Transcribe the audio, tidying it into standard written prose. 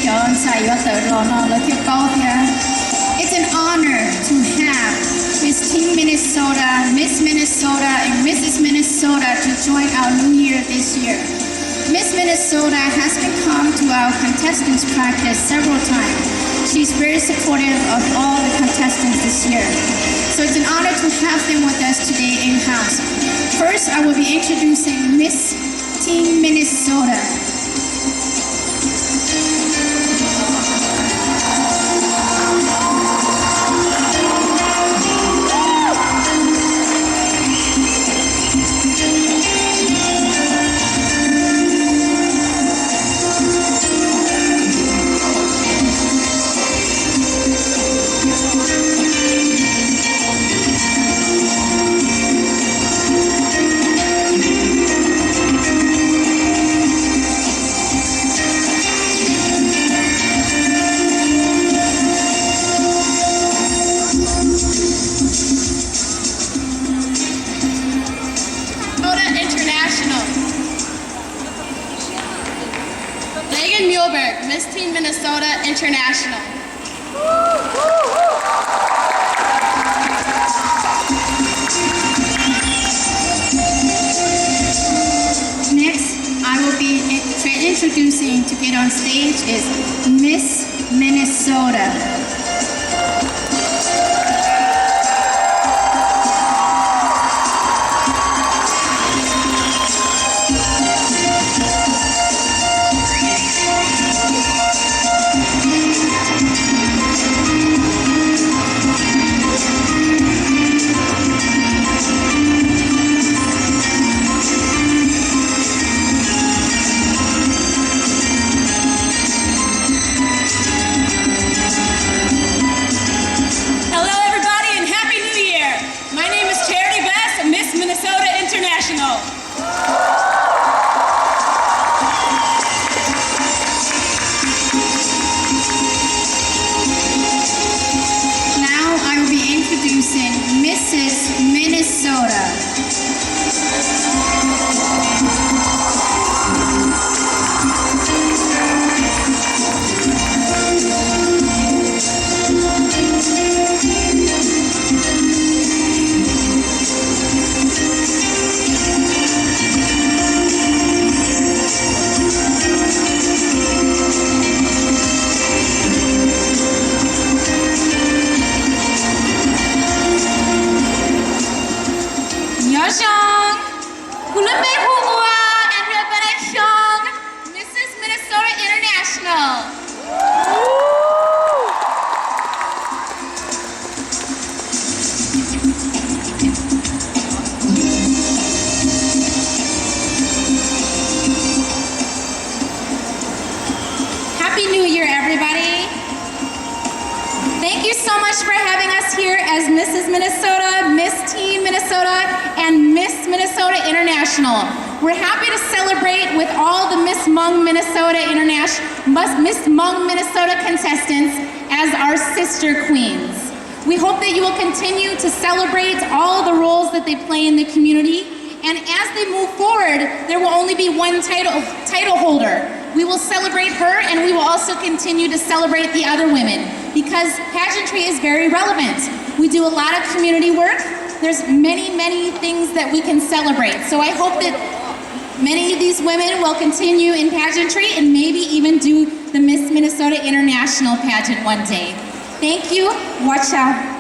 chọn sai và tự lo nó là thiếu câu here. It's an honor to have Miss Team Minnesota, Miss Minnesota, and Mrs. Minnesota to join our New Year this year. Miss Minnesota has been come to our contestants practice several times. She's very supportive of all the contestants this year. So it's an honor to have them with us today in-house. First, I will be introducing Miss Team Minnesota. Miss Team Minnesota International. Next, I will be introducing to get on stage is Miss Minnesota. Mrs. Minnesota. Mrs. Minnesota International. Happy New Year, everybody. Thank you so much for having us here as Mrs. Minnesota, Miss Team Minnesota, and Miss Minnesota International. We're happy to celebrate with all the Miss Hmong Minnesota Miss Hmong Minnesota contestants as our sister queens. We hope that you will continue to celebrate all the roles that they play in the community, and as they move forward, there will only be one title holder. We will celebrate her, and we will also continue to celebrate the other women, because pageantry is very relevant. We do a lot of community work. There's many, many things that we can celebrate. So I hope that many of these women will continue in pageantry and maybe even do the Miss Minnesota International pageant one day. Thank you. Watch out.